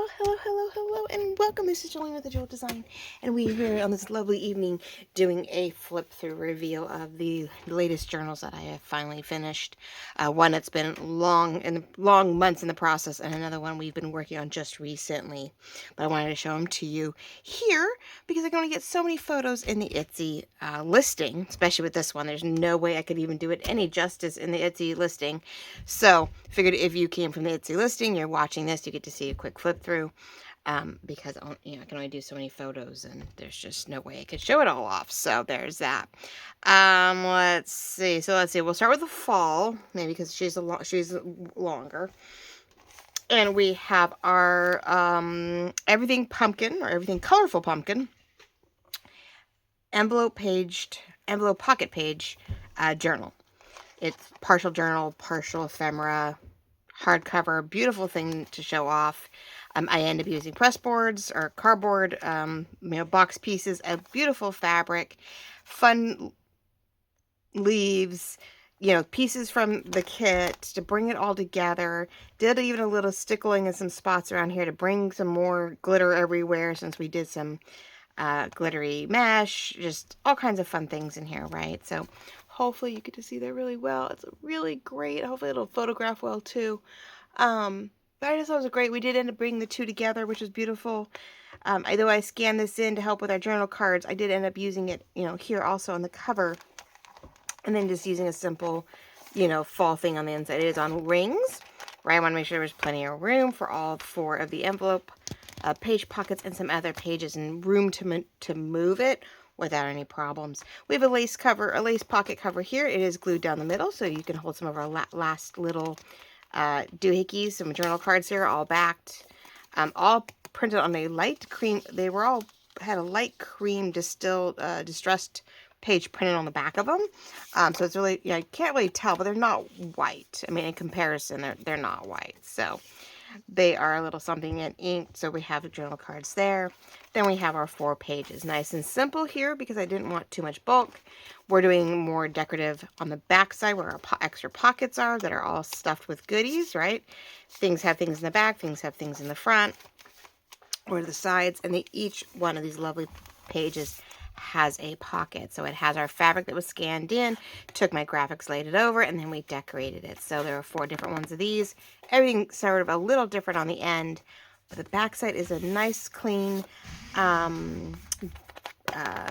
Well, hello, and welcome. This is Jolene with the Jewel Design, and we're here on this lovely evening doing a flip-through reveal of the latest journals that I have finally finished. One that's been long months in the process, and another one we've been working on just recently. But I wanted to show them to you here because I can only get so many photos in the Etsy listing, especially with this one. There's no way I could even do it any justice in the Etsy listing. So figured if you came from the Etsy listing, you're watching this, you get to see a quick flip through, because I can only do so many photos, and there's just no way I could show it all off. So there's that. Let's see. We'll start with the fall, maybe because she's longer. And we have our everything pumpkin, or everything colorful pumpkin, envelope pocket page journal. It's partial journal, partial ephemera, hardcover, beautiful thing to show off. I end up using press boards or cardboard, box pieces, a beautiful fabric, fun leaves, pieces from the kit to bring it all together. Did even a little stickling in some spots around here to bring some more glitter everywhere, since we did some glittery mesh, just all kinds of fun things in here, right? So hopefully you get to see that really well. It's really great. Hopefully it'll photograph well too. But I just thought it was great. We did end up bringing the two together, which was beautiful. Although I scanned this in to help with our journal cards, I did end up using it, here also on the cover. And then just using a simple, fall thing on the inside. It is on rings, right? I want to make sure there's plenty of room for all four of the envelope page pockets and some other pages, and room to move it without any problems. We have a lace pocket cover here. It is glued down the middle, so you can hold some of our last little doohickeys, some journal cards here, all backed, all printed on a light cream. They were all had a light cream distressed page printed on the back of them. So it's really, I can't really tell, but they're not white. I mean, in comparison, they're not white. So they are a little something in ink. So we have the journal cards there. Then we have our 4 pages. Nice and simple here because I didn't want too much bulk. We're doing more decorative on the back side where our extra pockets are that are all stuffed with goodies, right? Things have things in the back, things have things in the front or the sides, and each one of these lovely pages has a pocket. So it has our fabric that was scanned in, took my graphics, laid it over, and then we decorated it. So there are 4 different ones of these. Everything sort of a little different on the end, but the back side is a nice clean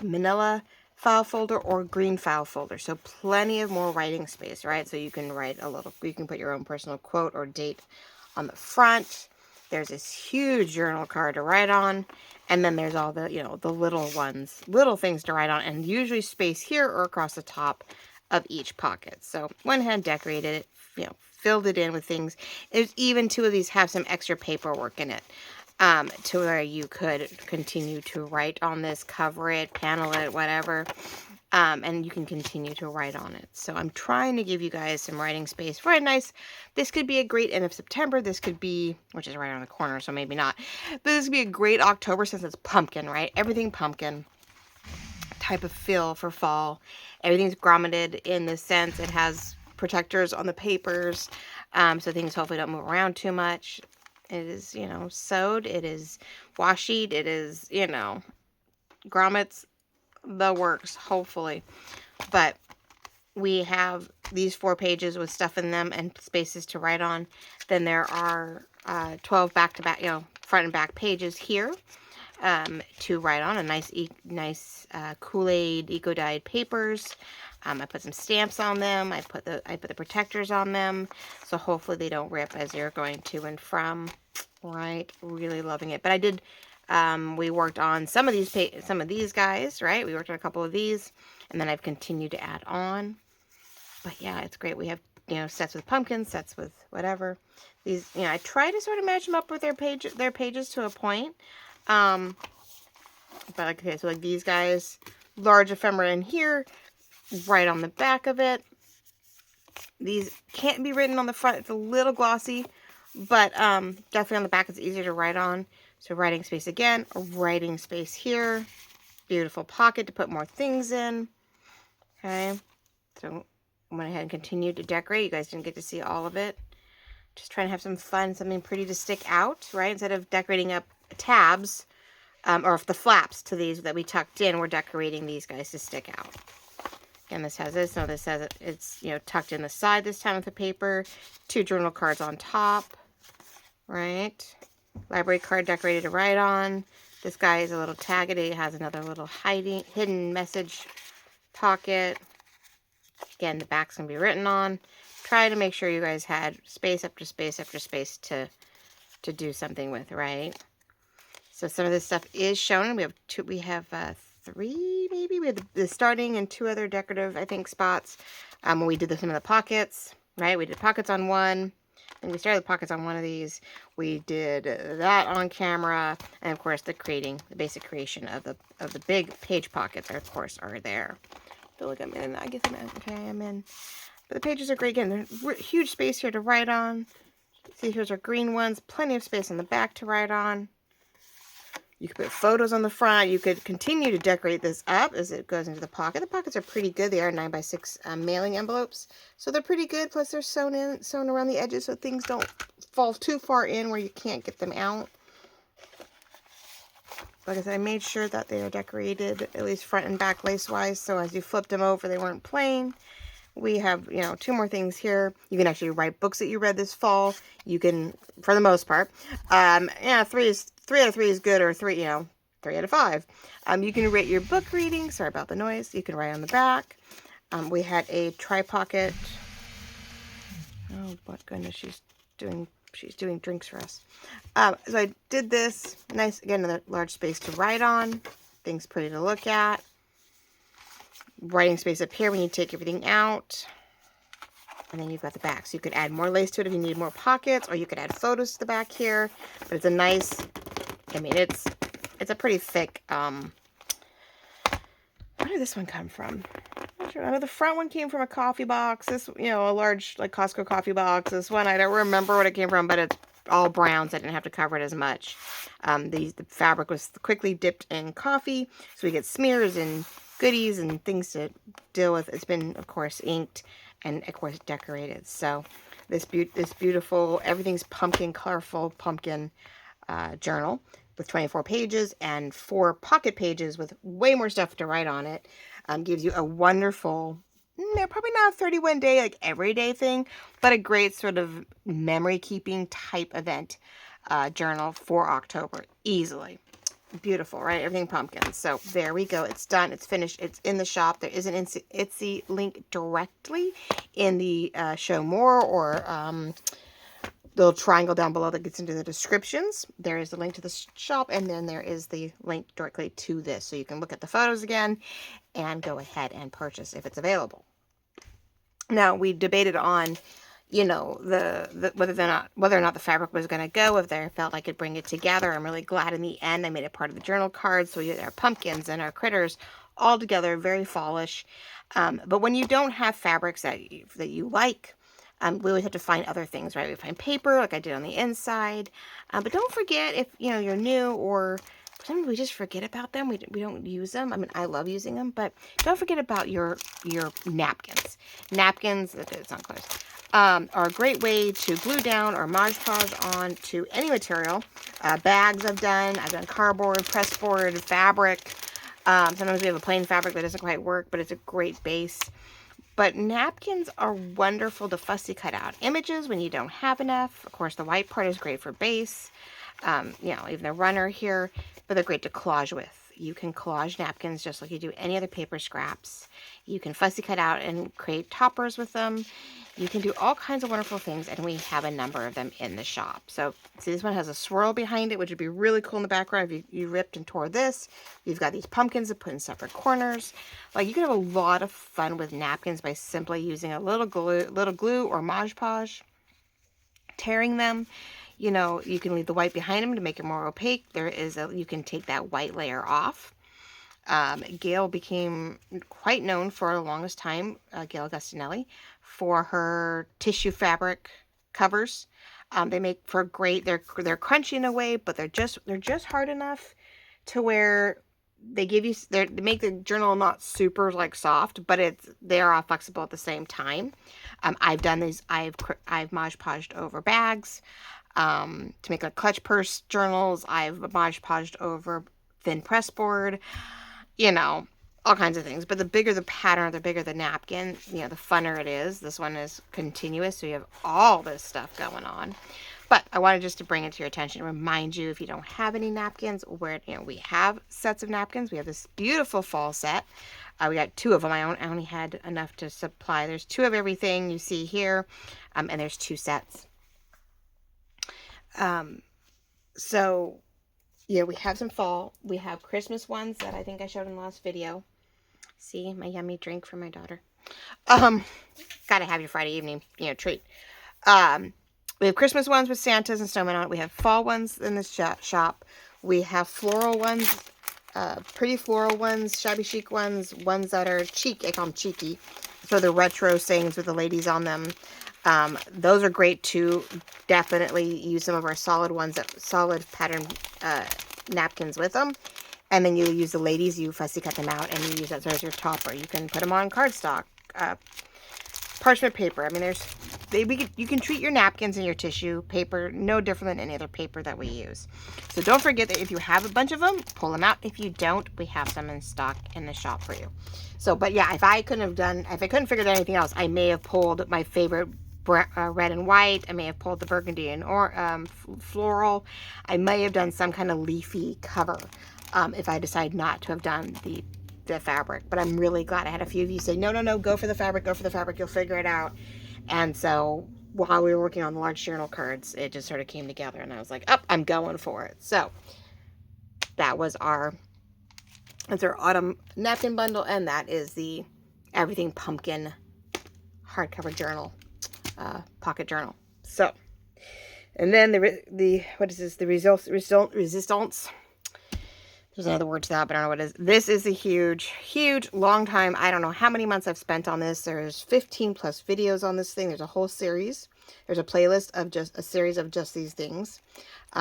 manila file folder or green file folder. So plenty of more writing space, right? So you can write you can put your own personal quote or date on the front. There's this huge journal card to write on. And then there's all the, the little things to write on, and usually space here or across the top of each pocket. So went ahead and decorated it, filled it in with things. There's even 2 of these have some extra paperwork in it, to where you could continue to write on this, cover it, panel it, whatever. And you can continue to write on it. So I'm trying to give you guys some writing space for a nice, this could be a great end of September. This could be, which is right around the corner, so maybe not. But this could be a great October since it's pumpkin, right? Everything pumpkin type of feel for fall. Everything's grommeted in the sense it has protectors on the papers, so things hopefully don't move around too much. It is, sewed. It is washi. It is, grommets. The works, hopefully. But we have these 4 pages with stuff in them and spaces to write on. Then there are 12 back-to-back, front and back pages here to write on. A nice Kool-Aid eco-dyed papers. I put some stamps on them. I put the protectors on them, so hopefully they don't rip as you're going to and from. Right, really loving it. But I did. We worked on some of these guys, right? We worked on a couple of these, and then I've continued to add on. But yeah, it's great. We have, sets with pumpkins, sets with whatever. These, I try to sort of match them up with their pages to a point. But okay, so like these guys, large ephemera in here, right on the back of it. These can't be written on the front. It's a little glossy, but definitely on the back it's easier to write on. So writing space again, a writing space here. Beautiful pocket to put more things in. Okay, so I went ahead and continued to decorate. You guys didn't get to see all of it. Just trying to have some fun, something pretty to stick out, right? Instead of decorating up tabs, or if the flaps to these that we tucked in, we're decorating these guys to stick out. Again, this has this. No, this has it's, you know, tucked in the side this time with the paper. 2 journal cards on top, right? Library card decorated to write on. This guy is a little tagged. It has another little hidden message pocket. Again, the back's going to be written on. Try to make sure you guys had space after space after space to do something with, right? So some of this stuff is shown. We have 3 maybe. We have the starting and 2 other decorative, I think, spots. When we did some of the pockets, right? We did pockets on one. And we started the pockets on one of these. We did that on camera. And of course, the basic creation of the big page pockets, of course, are there. Feel like I'm in. I guess I'm in. Okay, I'm in. But the pages are great. Again, there's huge space here to write on. See, here's our green ones. Plenty of space on the back to write on. You could put photos on the front. You could continue to decorate this up as it goes into the pocket. The pockets are pretty good. They are 9x6 mailing envelopes, so they're pretty good. Plus, they're sewn around the edges so things don't fall too far in where you can't get them out. Like I said, I made sure that they are decorated at least front and back lace-wise, so as you flipped them over, they weren't plain. We have, you know, 2 more things here. You can actually write books that you read this fall. You can, for the most part, yeah, 3 out of 3 is good, or 3, you know, 3 out of 5. You can rate your book reading. Sorry about the noise. You can write on the back. We had a tri-pocket. Oh, but goodness, she's doing drinks for us. So I did this. Nice, again, another large space to write on. Things pretty to look at. Writing space up here when you take everything out. And then you've got the back. So you could add more lace to it if you need more pockets, or you could add photos to the back here. But it's a nice, I mean, it's a pretty thick, where did this one come from? I'm not sure. I know the front one came from a coffee box. This, you know, a large, like, Costco coffee box. This one, I don't remember what it came from, but it's all brown, so I didn't have to cover it as much. The fabric was quickly dipped in coffee, so we get smears and goodies and things to deal with. It's been, of course, inked and, of course, decorated. So this beautiful, everything's pumpkin, colorful pumpkin journal with 24 pages and 4 pocket pages with way more stuff to write on it. Gives you a wonderful, probably not a 31-day, like, everyday thing, but a great sort of memory-keeping type event journal for October, easily. Beautiful, right? Everything pumpkin. So there we go. It's done. It's finished. It's in the shop. There is an Etsy link directly in the show more, or the little triangle down below that gets into the descriptions. There is the link to the shop, and then there is the link directly to this. So you can look at the photos again and go ahead and purchase if it's available. Now, we debated on, you know, whether or not the fabric was going to go, if they felt I could bring it together. I'm really glad in the end I made it part of the journal card. So we get our pumpkins and our critters all together, very fallish. But when you don't have fabrics that you like, we always have to find other things, right? We find paper, like I did on the inside. But don't forget, if, you know, you're new, or sometimes we just forget about them. We don't use them. I mean, I love using them, but don't forget about your napkins. Napkins, it's not close, are a great way to glue down or Mod Podge on to any material. Bags I've done cardboard, pressboard, fabric. Sometimes we have a plain fabric that doesn't quite work, but it's a great base. But napkins are wonderful to fussy cut out images when you don't have enough. Of course, the white part is great for base. You know, even the runner here, but they're great to collage with. You can collage napkins just like you do any other paper scraps. You can fussy cut out and create toppers with them. You can do all kinds of wonderful things, and we have a number of them in the shop. So, see, this one has a swirl behind it, which would be really cool in the background if you ripped and tore this. You've got these pumpkins to put in separate corners. Like, you can have a lot of fun with napkins by simply using a little glue or Mod Podge, tearing them. You know, you can leave the white behind them to make it more opaque. You can take that white layer off. Gail became quite known for the longest time, Gail Gustinelli, for her tissue fabric covers. They make for great, they're crunchy in a way, but they're just hard enough to where they give you, they make the journal not super like soft, but they are all flexible at the same time. I've done these, I've Mod Podged over bags to make like clutch purse journals. I've Mod Podged over thin press board, you know, all kinds of things. But the bigger the pattern, the bigger the napkin, you know, the funner it is. This one is continuous, so you have all this stuff going on. But I wanted just to bring it to your attention, remind you if you don't have any napkins, where, you know, we have sets of napkins. We have this beautiful fall set. We got 2 of them. I only had enough to supply. There's 2 of everything you see here, and there's 2 sets. So, yeah, we have some fall. We have Christmas ones that I think I showed in the last video. See, my yummy drink for my daughter. Gotta have your Friday evening, you know, treat. We have Christmas ones with Santas and snowmen on it. We have fall ones in this shop. We have floral ones, pretty floral ones, shabby chic ones, ones that are cheeky. I call them cheeky. So the retro sayings with the ladies on them. Those are great too. Definitely use some of our solid ones, solid pattern napkins with them. And then you use the ladies, you fussy cut them out, and you use that as your topper. You can put them on cardstock, parchment paper. I mean, you can treat your napkins and your tissue paper no different than any other paper that we use. So don't forget that if you have a bunch of them, pull them out. If you don't, we have some in stock in the shop for you. So, but yeah, if I couldn't figure out anything else, I may have pulled my favorite red and white. I may have pulled the burgundy and floral. I may have done some kind of leafy cover if I decide not to have done the fabric. But I'm really glad I had a few of you say, no, go for the fabric, you'll figure it out. And so while we were working on the large journal cards, it just sort of came together, and I was like, I'm going for it. So that's our autumn napkin bundle, and that is the Everything Pumpkin hardcover journal, pocket journal. So, and then what is this? The resistance. There's another word to that, but I don't know what it is. This is a huge, long time. I don't know how many months I've spent on this. There's 15 plus videos on this thing. There's a whole series. There's a playlist of just a series of just these things.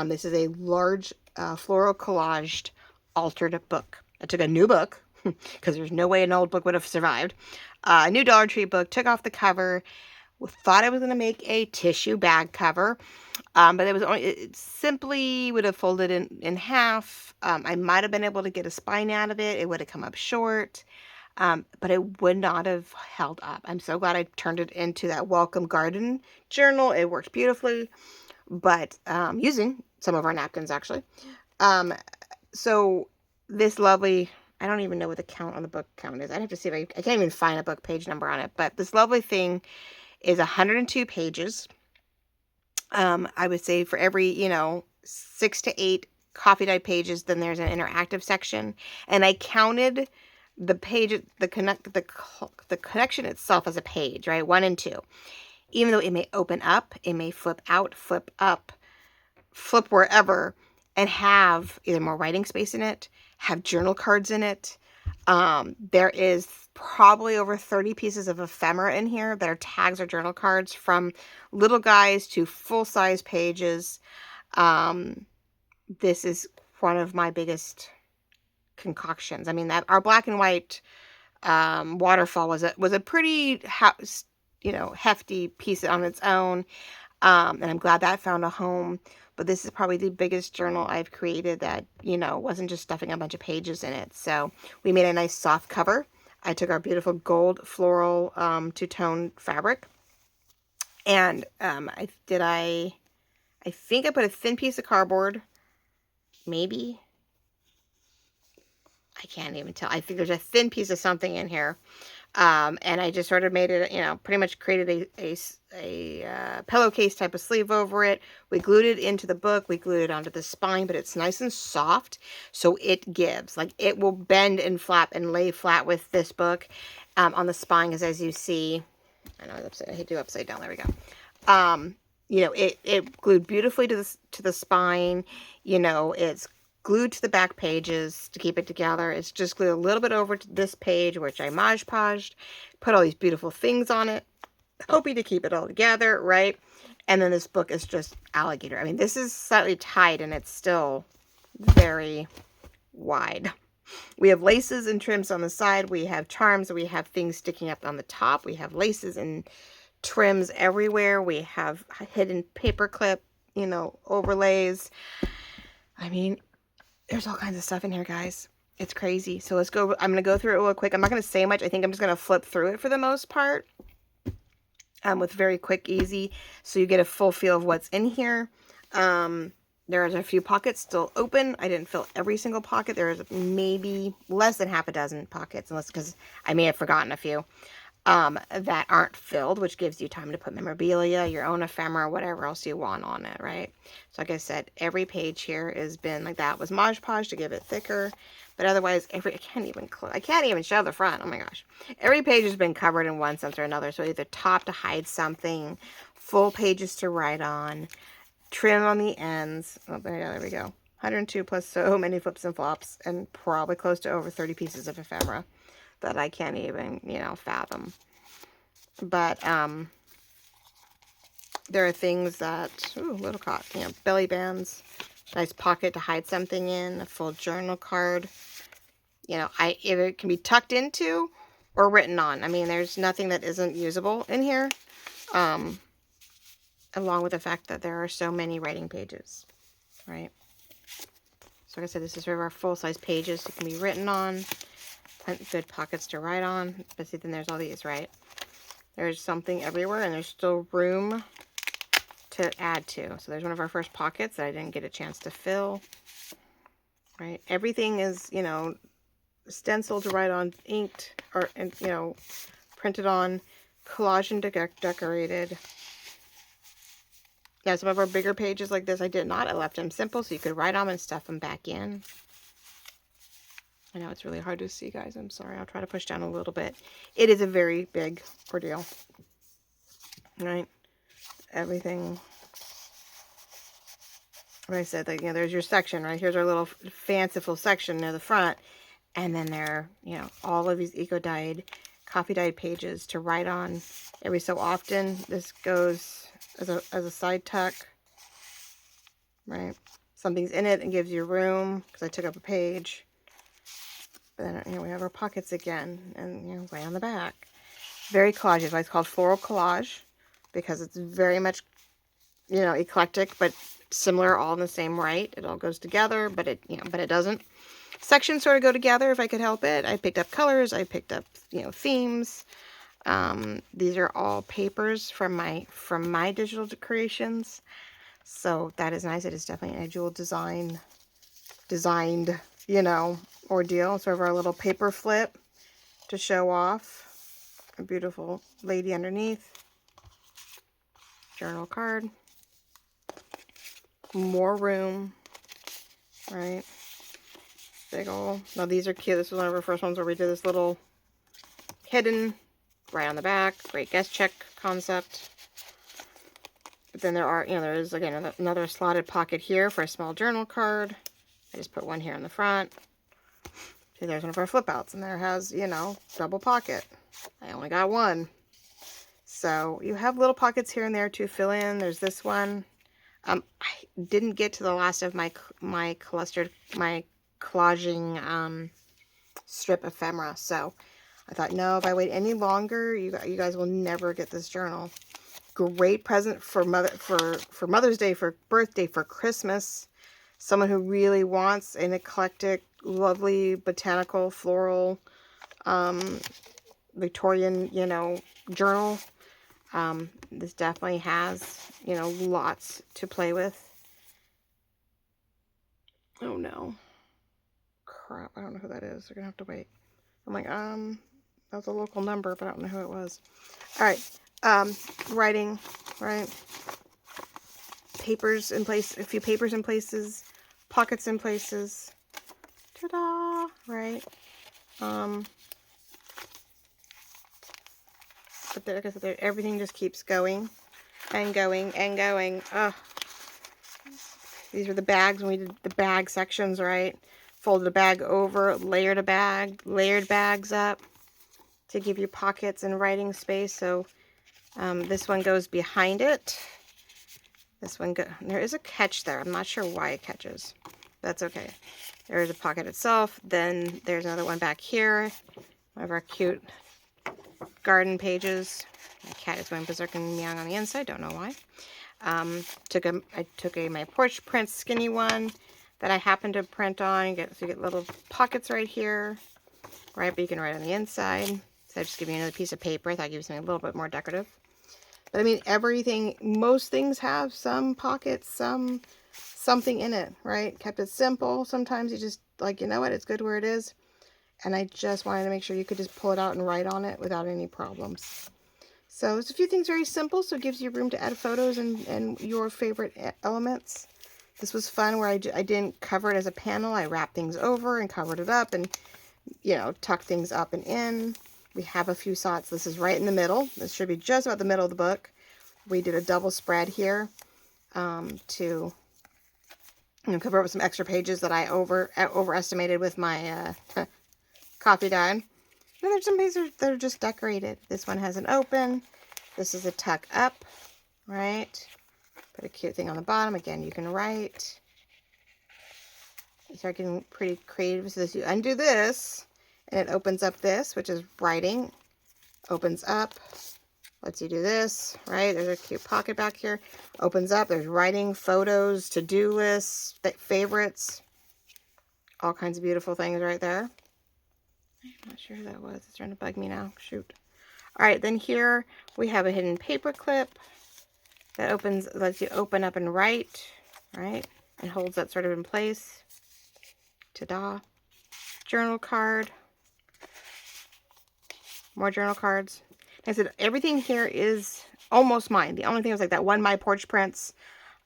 This is a large floral collaged altered book. I took a new book because there's no way an old book would have survived. A new Dollar Tree book, took off the cover, thought I was going to make a tissue bag cover. But it simply would have folded in half. I might have been able to get a spine out of it. It would have come up short. But it would not have held up. I'm so glad I turned it into that welcome garden journal. It worked beautifully. But using some of our napkins, actually. So this lovely, I don't even know what the count on the book count is. I'd have to see if I can't even find a book page number on it. But this lovely thing is 102 pages. I would say for every, 6 to 8 coffee dyed pages, then there's an interactive section. And I counted the page, the connection itself as a page, right? 1 and 2. Even though it may open up, it may flip out, flip up, flip wherever, and have either more writing space in it, have journal cards in it. There is probably over 30 pieces of ephemera in here that are tags or journal cards, from little guys to full-size pages. This is one of my biggest concoctions. I mean, our black and white waterfall was a pretty hefty piece on its own, and I'm glad that found a home. But this is probably the biggest journal I've created that, wasn't just stuffing a bunch of pages in it. So we made a nice soft cover. I took our beautiful gold floral two-tone fabric. And I think I put a thin piece of cardboard. Maybe. I can't even tell. I think there's a thin piece of something in here. And I just sort of made it, pretty much created a pillowcase type of sleeve over it. We glued it into the book. We glued it onto the spine, but it's nice and soft, so it gives. Like, it will bend and flap and lay flat with this book on the spine, as you see. I know I hate to do upside down. There we go. It glued beautifully to the spine. It's glued to the back pages to keep it together. It's just glued a little bit over to this page, which I Mod Podged, put all these beautiful things on it, hoping to keep it all together, right? And then this book is just alligator. I mean, this is slightly tight, and it's still very wide. We have laces and trims on the side. We have charms. We have things sticking up on the top. We have laces and trims everywhere. We have hidden paper clip, you know, overlays. I mean, there's all kinds of stuff in here, guys. It's crazy. So let's go. I'm going to go through it real quick. I'm not going to say much. I think I'm just going to flip through it for the most part. With very quick, easy, so you get a full feel of what's in here. There's a few pockets still open. I didn't fill every single pocket. There's maybe less than half a dozen pockets, unless because I may have forgotten a few that aren't filled, which gives you time to put memorabilia, your own ephemera, whatever else you want on it, right? So like I said, every page here has been like that was Mod Podge to give it thicker, but otherwise I can't even show the front. Oh my gosh, every page has been covered in one sense or another. So either top to hide something, full pages to write on, trim on the ends. Oh, there we go. 102 plus so many flips and flops, and probably close to over 30 pieces of ephemera that I can't even, you know, fathom. But there are things that, ooh, little caught, you know, belly bands, nice pocket to hide something in, a full journal card. You know, it can be tucked into or written on. I mean, there's nothing that isn't usable in here. Along with the fact that there are so many writing pages, right? So like I said, this is sort of our full-size pages. It can be written on, good pockets to write on. But see, then there's all these, right? There's something everywhere, and there's still room to add to. So there's one of our first pockets that I didn't get a chance to fill, right? Everything is, you know, stenciled to write on, inked, or, you know, printed on, collaged and decorated. Now, some of our bigger pages like this, I did not. I left them simple so you could write on them and stuff them back in. I know it's really hard to see, guys. I'm sorry. I'll try to push down a little bit. It is a very big ordeal. Right? Everything. Like I said, like, you know, there's your section, right? Here's our little fanciful section near the front. And then there, you know, all of these eco-dyed, coffee-dyed pages to write on every so often. This goes as a side tuck, right? Something's in it and gives you room, because I took up a page. But then, you know, we have our pockets again, and, you know, right on the back. Very collage. It's why it's called Floral Collage, because it's very much, you know, eclectic, but similar, all in the same right. It all goes together, but it, you know, but it doesn't. Sections sort of go together if I could help it. I picked up colors. I picked up, you know, themes. These are all papers from my digital creations. So that is nice. It is definitely a jewel designed, you know, ordeal. Sort of our little paper flip to show off. A beautiful lady underneath. Journal card. More room. Right. Big ol'. Now these are cute. This was one of our first ones where we did this little hidden right on the back. Great guest check concept. But then there are, you know, there is, again, another slotted pocket here for a small journal card. I just put one here in the front. See, there's one of our flip outs, and there has, you know, double pocket. I only got one. So you have little pockets here and there to fill in. There's this one. I didn't get to the last of my collaging strip ephemera, so I thought, no, if I wait any longer, you guys will never get this journal. Great present for Mother's Day, for birthday, for Christmas. Someone who really wants an eclectic, lovely, botanical, floral, Victorian, you know, journal. This definitely has, you know, lots to play with. Oh no. Crap, I don't know who that is. They're gonna have to wait. I'm like, that was a local number, but I don't know who it was. Alright. Writing, right? Papers in place, a few papers in places, pockets in places. Ta-da! Right? But there, like I said, everything just keeps going and going and going. Ugh. These are the bags when we did the bag sections, right? Folded a bag over, layered bags up to give you pockets and writing space. So this one goes behind it. This one there is a catch there. I'm not sure why it catches. That's okay. There's a pocket itself. Then there's another one back here. One of our cute garden pages. My cat is going berserk and meowing on the inside. Don't know why. I took my porch print skinny one that I happened to print on. So you get little pockets right here, right? But you can write on the inside. So I just give you another piece of paper. I thought I'd give you something a little bit more decorative. But I mean, everything, most things have some pockets, something in it, right? Kept it simple. Sometimes you just like, you know what, it's good where it is. And I just wanted to make sure you could just pull it out and write on it without any problems. So there's a few things very simple, so it gives you room to add photos and your favorite elements. This was fun where I didn't cover it as a panel. I wrapped things over and covered it up and, you know, tucked things up and in. We have a few slots. This is right in the middle. This should be just about the middle of the book. We did a double spread here to cover up some extra pages that I overestimated with my copy die. And there's some pages that are just decorated. This one has an open. This is a tuck up, right? Put a cute thing on the bottom. Again, you can write. You start getting pretty creative. So you undo this, and it opens up this, which is writing. Opens up. Lets you do this, right? There's a cute pocket back here. Opens up. There's writing, photos, to-do lists, favorites. All kinds of beautiful things right there. I'm not sure who that was. It's trying to bug me now. Shoot. All right, then here we have a hidden paper clip that opens, lets you open up and write, right? And holds that sort of in place. Ta-da. Journal card. More journal cards. Like I said, everything here is almost mine. The only thing was like that one My Porch Prints.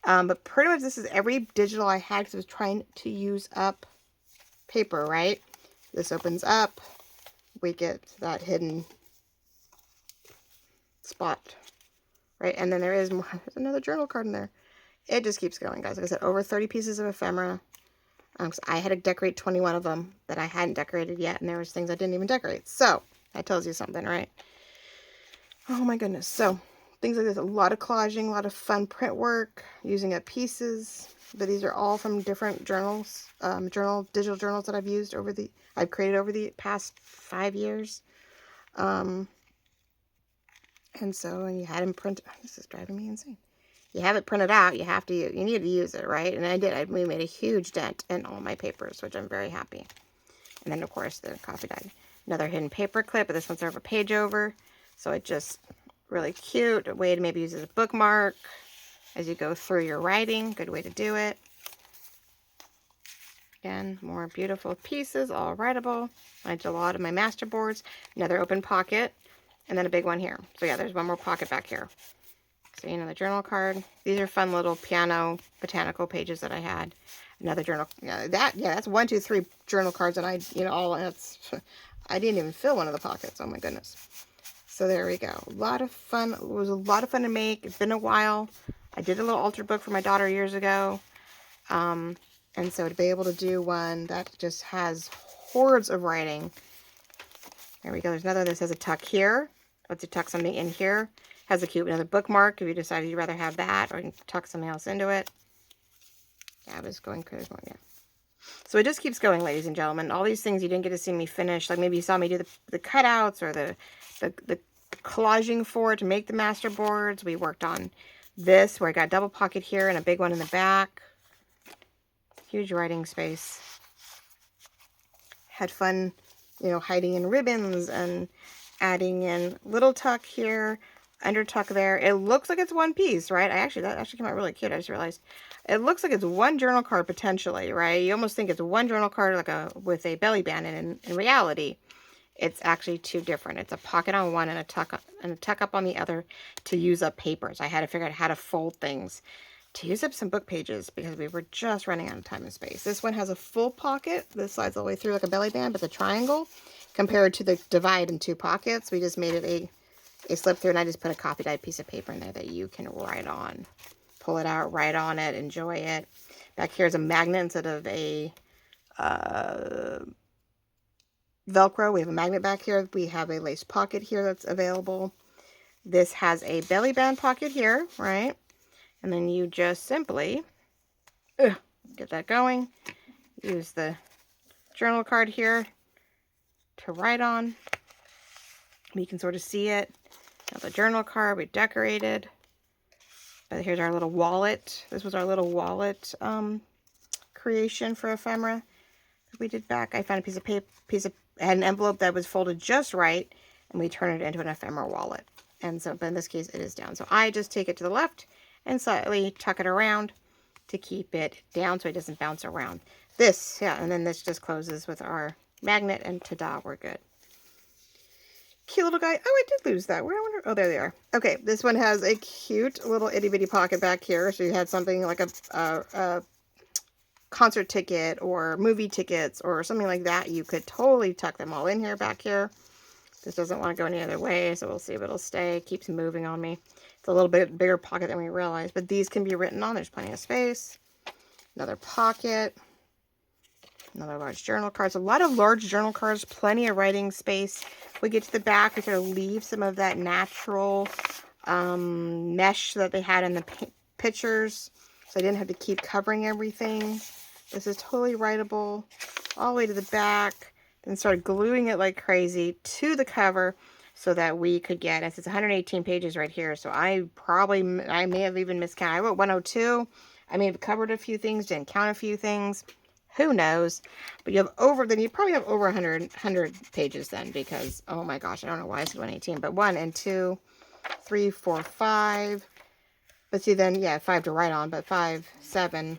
But pretty much this is every digital I had because I was trying to use up paper, right? This opens up. We get that hidden spot, right? And then there is more. There's another journal card in there. It just keeps going, guys. Like I said, over 30 pieces of ephemera. So I had to decorate 21 of them that I hadn't decorated yet, and there was things I didn't even decorate. So that tells you something, right? Oh my goodness. So things like this, a lot of collaging, a lot of fun print work, using up pieces. But these are all from different journals, digital journals that I've used I've created over the past 5 years. And so, and you had them print. This is driving me insane. You have it printed out. You need to use it, right? And I did. We made a huge dent in all my papers, which I'm very happy. And then, of course, the coffee dye. Another hidden paper clip, but this one's sort of a page over. So it just really cute. A way to maybe use as a bookmark as you go through your writing. Good way to do it. Again, more beautiful pieces, all writable. I did a lot of my master boards. Another open pocket. And then a big one here. So yeah, there's one more pocket back here. So, you know, the journal card. These are fun little piano botanical pages that I had. Another journal. That's 1, 2, 3 journal cards. And I didn't even fill one of the pockets. Oh my goodness. So there we go. A lot of fun. It was a lot of fun to make. It's been a while. I did a little altered book for my daughter years ago. And so to be able to do one that just has hordes of writing. There we go. There's another that says a tuck here. Lets you tuck something in here. Has a cute another bookmark if you decide you'd rather have that, or you can tuck something else into it. Yeah, I was going crazy. Yeah. So it just keeps going, ladies and gentlemen. All these things you didn't get to see me finish. Like maybe you saw me do the cutouts or the collaging for it to make the master boards. We worked on this where I got a double pocket here and a big one in the back. Huge writing space. Had fun, you know, hiding in ribbons and adding in little tuck here, under tuck there. It looks like it's one piece, right? That actually came out really cute. I just realized it looks like it's one journal card potentially, right? You almost think it's one journal card like with a belly band, and in reality, it's actually 2 different. It's a pocket on one and a tuck up on the other to use up papers. I had to figure out how to fold things to use up some book pages because we were just running out of time and space. This one has a full pocket. This slides all the way through like a belly band, but the triangle compared to the divide in 2 pockets. We just made it a slip through, and I just put a copy dyed piece of paper in there that you can write on. Pull it out, write on it, enjoy it. Back here is a magnet instead of a Velcro. We have a magnet back here. We have a lace pocket here that's available. This has a belly band pocket here, right? And then you just simply get that going. use the journal card here to write on. You can sort of see it. Now the journal card we decorated. But here's our little wallet. This was our little wallet creation for ephemera that we did back. I found a piece of paper, had an envelope that was folded just right, and we turned it into an ephemera wallet. And so, but in this case, it is down. So I just take it to the left and slightly tuck it around to keep it down so it doesn't bounce around. This, yeah, and then this just closes with our magnet, and ta-da, we're good. Cute little guy. Oh, I did lose that. Where I wonder? Oh, there they are. Okay, this one has a cute little itty bitty pocket back here. So you had something like a concert ticket or movie tickets or something like that. You could totally tuck them all in here back here. This doesn't want to go any other way, so we'll see if it'll stay. It keeps moving on me. It's a little bit bigger pocket than we realized, but these can be written on. There's plenty of space. Another pocket. Another large journal cards. A lot of large journal cards, plenty of writing space. We get to the back, we sort of leave some of that natural mesh that they had in the pictures, so I didn't have to keep covering everything. This is totally writable all the way to the back. Then started gluing it like crazy to the cover so that we could get, it's 118 pages right here, so I may have even miscounted. I wrote 102. I may have covered a few things, didn't count a few things. Who knows? But you probably have over 100 pages then, because, oh my gosh, I don't know why I said 118, but 1 and 2, 3, 4, 5. But see, then, yeah, 5 to write on, but 5, 7.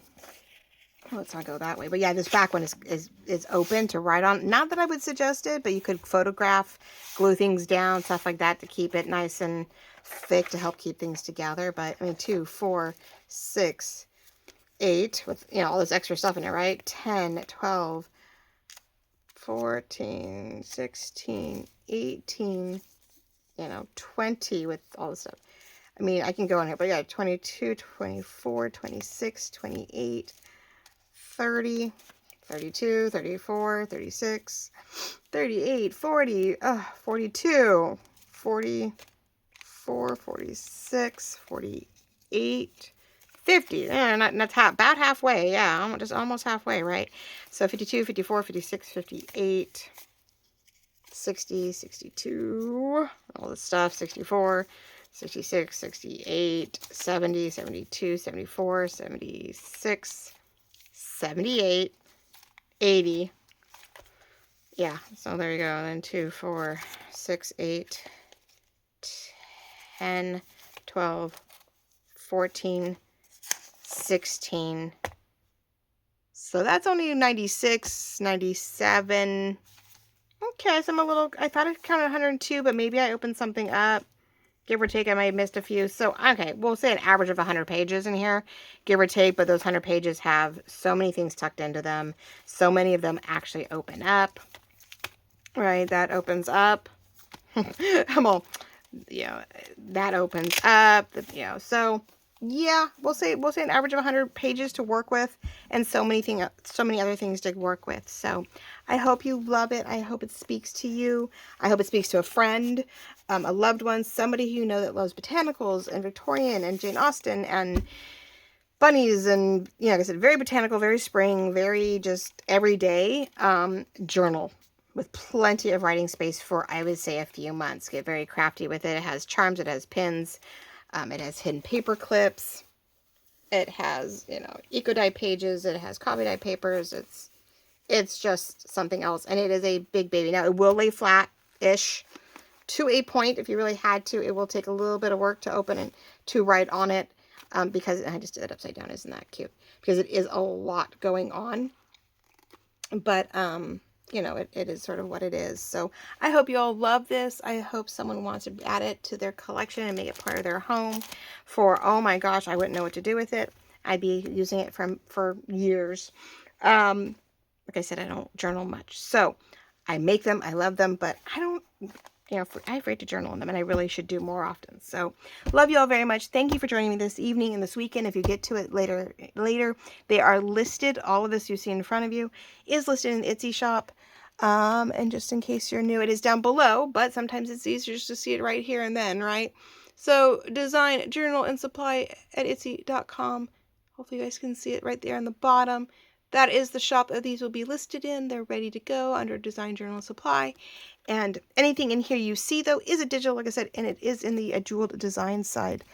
Oh, let's not go that way. But yeah, this back one is open to write on. Not that I would suggest it, but you could photograph, glue things down, stuff like that to keep it nice and thick to help keep things together. But, I mean, 2, 4, 6, 8 with, you know, all this extra stuff in it, right? 10, 12, 14, 16, 18, you know, 20 with all this stuff. I mean, I can go on here, but yeah, 22, 24, 26, 28, 30, 32, 34, 36, 38, 40, 42, 44, 46, 48, 50, yeah, that's about halfway, yeah, just almost halfway, right? So 52, 54, 56, 58, 60, 62, all this stuff, 64, 66, 68, 70, 72, 74, 76, 78, 80, yeah, so there you go, then 2, 4, 6, 8, 10, 12, 14, 16, so that's only 96, 97, okay, so I thought I counted 102, but maybe I opened something up, give or take, I might have missed a few, so, okay, we'll say an average of 100 pages in here, give or take, but those 100 pages have so many things tucked into them, so many of them actually open up, right, that opens up, well, you know, that opens up, you know, so, yeah, we'll say an average of 100 pages to work with, and so many other things to work with. So I hope you love it. I hope it speaks to you. I hope it speaks to a friend, a loved one, somebody who you know that loves botanicals and Victorian and Jane Austen and bunnies and, you know, like I said, very botanical, very spring, very just everyday journal with plenty of writing space for, I would say, a few months. Get very crafty with it. It has charms. It has pins. It has hidden paper clips. It has, you know, eco dye pages. It has coffee dye papers. It's just something else. And it is a big baby. Now, it will lay flat-ish to a point if you really had to. It will take a little bit of work to open and to write on it because I just did it upside down. Isn't that cute? Because it is a lot going on. But, you know, it is sort of what it is. So I hope you all love this. I hope someone wants to add it to their collection and make it part of their home for, oh my gosh, I wouldn't know what to do with it. I'd be using it for years. Like I said, I don't journal much. So I make them, I love them, but I don't, you know, I have to journal in them, and I really should do more often. So love you all very much. Thank you for joining me this evening and this weekend. If you get to it later, they are listed. All of this you see in front of you is listed in the Etsy shop. And just in case you're new, it is down below, but sometimes it's easier just to see it right here and then, right? So design, journal, and supply at Etsy.com. Hopefully you guys can see it right there on the bottom. that is the shop that these will be listed in. They're ready to go under Design Journal Supply. And anything in here you see, though, is a digital, like I said, and it is in the jeweled design side.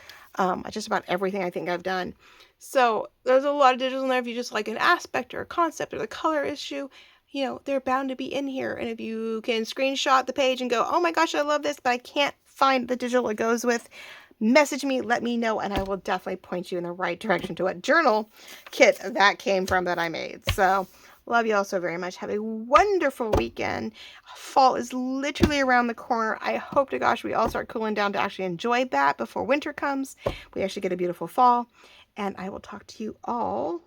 Just about everything I think I've done. So there's a lot of digitals in there. If you just like an aspect or a concept or the color issue, you know, they're bound to be in here. And if you can screenshot the page and go, oh my gosh, I love this, but I can't find the digital it goes with, message me, let me know, and I will definitely point you in the right direction to what journal kit that came from that I made. So love you all so very much. Have a wonderful weekend. Fall is literally around the corner. I hope to gosh we all start cooling down to actually enjoy that before winter comes. We actually get a beautiful fall. And I will talk to you all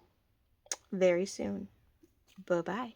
very soon. Bye-bye.